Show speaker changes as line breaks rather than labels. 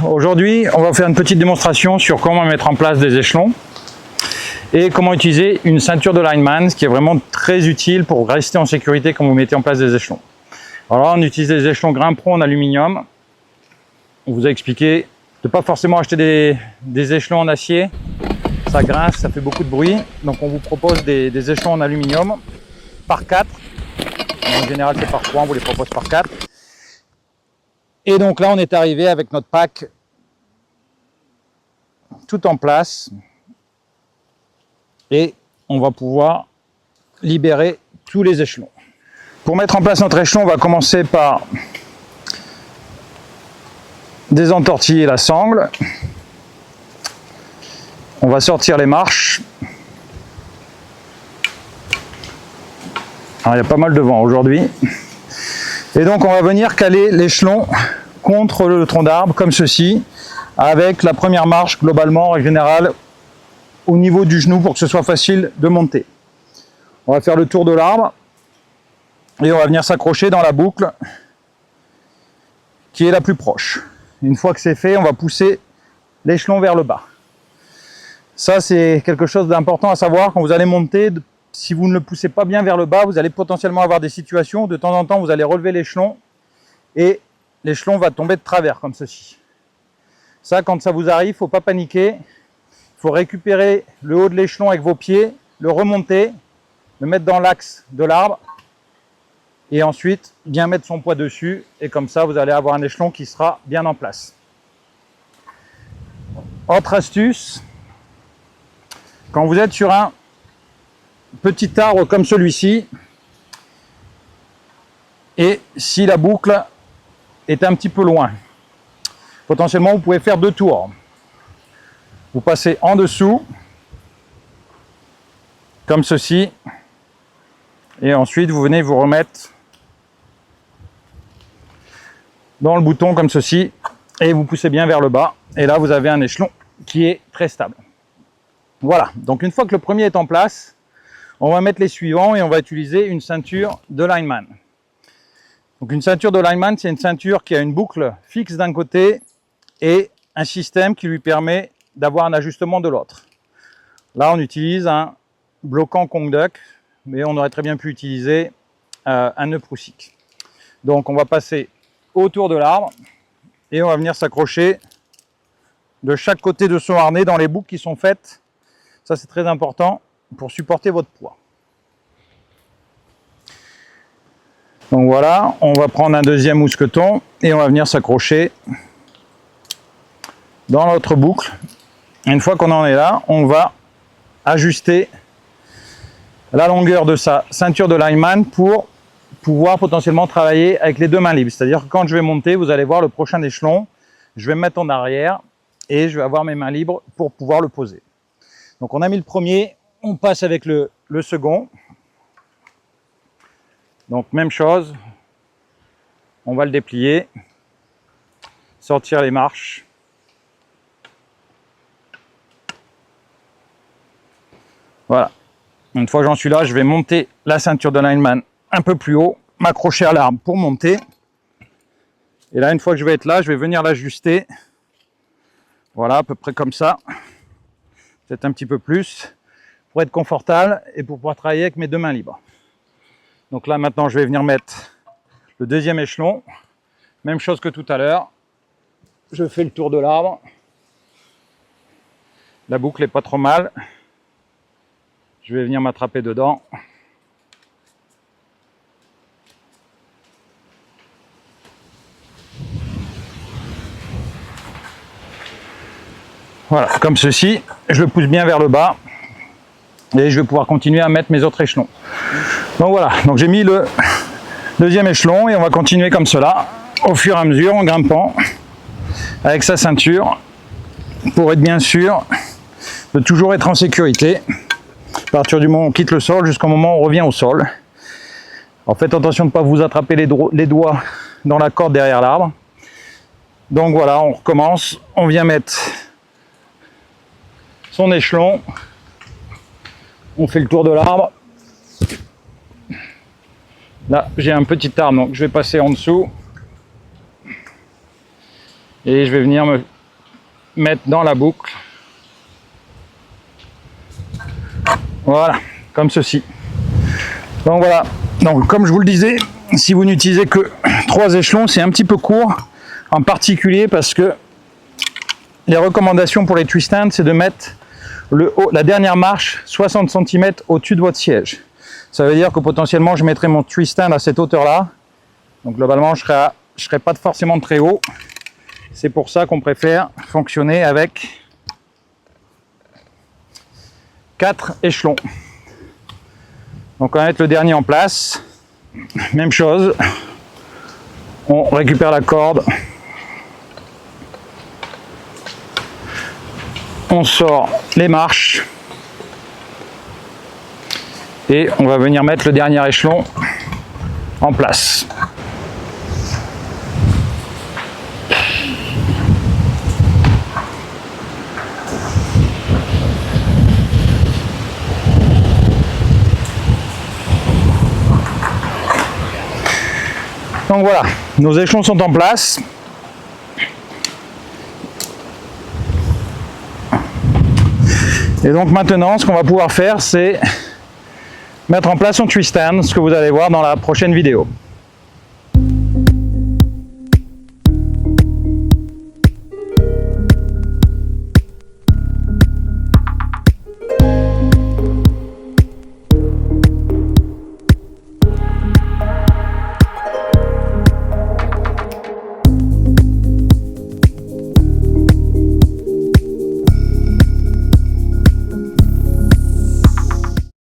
aujourd'hui, on va faire une petite démonstration sur comment mettre en place des échelons et comment utiliser une ceinture de lineman, ce qui est vraiment très utile pour rester en sécurité quand vous mettez en place des échelons. Alors là, on utilise des échelons Grain Pro en aluminium. On vous a expliqué de ne pas forcément acheter des échelons en acier. Ça grince, ça fait beaucoup de bruit. Donc on vous propose des échelons en aluminium par 4. En général, c'est par 3, on vous les propose par 4. Et donc là, on est arrivé avec notre pack tout en place. Et on va pouvoir libérer tous les échelons. Pour mettre en place notre échelon, on va commencer par désentortiller la sangle. On va sortir les marches. Alors, il y a pas mal de vent aujourd'hui. Et donc on va venir caler l'échelon contre le tronc d'arbre comme ceci, avec la première marche globalement en général au niveau du genou pour que ce soit facile de monter. On va faire le tour de l'arbre et on va venir s'accrocher dans la boucle qui est la plus proche. Une fois que c'est fait, on va pousser l'échelon vers le bas. Ça, c'est quelque chose d'important à savoir quand vous allez monter. Si vous ne le poussez pas bien vers le bas, vous allez potentiellement avoir des situations où de temps en temps, vous allez relever l'échelon et l'échelon va tomber de travers comme ceci. Ça, quand ça vous arrive, il ne faut pas paniquer. Il faut récupérer le haut de l'échelon avec vos pieds, le remonter, le mettre dans l'axe de l'arbre et ensuite bien mettre son poids dessus. Et comme ça, vous allez avoir un échelon qui sera bien en place. Autre astuce, quand vous êtes sur un petit arbre comme celui-ci, et si la boucle est un petit peu loin, potentiellement vous pouvez faire 2 tours. Vous passez en dessous, comme ceci, et ensuite vous venez vous remettre dans le bouton comme ceci, et vous poussez bien vers le bas, et là vous avez un échelon qui est très stable. Voilà, donc une fois que le premier est en place, on va mettre les suivants et on va utiliser une ceinture de lineman. Donc une ceinture de lineman, c'est une ceinture qui a une boucle fixe d'un côté et un système qui lui permet d'avoir un ajustement de l'autre. Là, on utilise un bloquant conduct, mais on aurait très bien pu utiliser un nœud prusik. Donc on va passer autour de l'arbre et on va venir s'accrocher de chaque côté de son harnais dans les boucles qui sont faites. Ça, c'est très important pour supporter votre poids. Donc voilà, on va prendre un deuxième mousqueton et on va venir s'accrocher dans notre boucle. Une fois qu'on en est là, on va ajuster la longueur de sa ceinture de lineman pour pouvoir potentiellement travailler avec les 2 mains libres. C'est-à-dire que quand je vais monter, vous allez voir le prochain échelon, je vais me mettre en arrière et je vais avoir mes mains libres pour pouvoir le poser. Donc on a mis le premier, on passe avec le second. Donc même chose, on va le déplier, sortir les marches. Voilà, une fois que j'en suis là, je vais monter la ceinture de lineman un peu plus haut, m'accrocher à l'arbre pour monter. Et là, une fois que je vais être là, je vais venir l'ajuster. Voilà, à peu près comme ça. Peut-être un petit peu plus, pour être confortable et pour pouvoir travailler avec mes 2 mains libres. Donc là, maintenant, je vais venir mettre le deuxième échelon. Même chose que tout à l'heure. Je fais le tour de l'arbre. La boucle n'est pas trop mal. Je vais venir m'attraper dedans. Voilà, comme ceci. Je le pousse bien vers le bas. Et je vais pouvoir continuer à mettre mes autres échelons. Donc voilà, donc j'ai mis le deuxième échelon et on va continuer comme cela, au fur et à mesure, en grimpant, avec sa ceinture, pour être bien sûr de toujours être en sécurité, à partir du moment où on quitte le sol jusqu'au moment où on revient au sol. Alors faites attention de ne pas vous attraper les doigts dans la corde derrière l'arbre. Donc voilà, on recommence, on vient mettre son échelon, on fait le tour de l'arbre. Là, j'ai un petit arbre, donc je vais passer en dessous. Et je vais venir me mettre dans la boucle. Voilà, comme ceci. Donc voilà, donc comme je vous le disais, si vous n'utilisez que 3 échelons, c'est un petit peu court, en particulier parce que les recommandations pour les twist stands, c'est de mettre la dernière marche 60 cm au-dessus de votre siège. Ça veut dire que potentiellement je mettrai mon twist stand à cette hauteur-là. Donc globalement, je ne serai pas forcément très haut. C'est pour ça qu'on préfère fonctionner avec 4 échelons. Donc on va mettre le dernier en place. Même chose. On récupère la corde. On sort les marches. Et on va venir mettre le dernier échelon en place. Donc voilà, nos échelons sont en place. Et donc maintenant, ce qu'on va pouvoir faire, c'est mettre en place son twist stand, ce que vous allez voir dans la prochaine vidéo.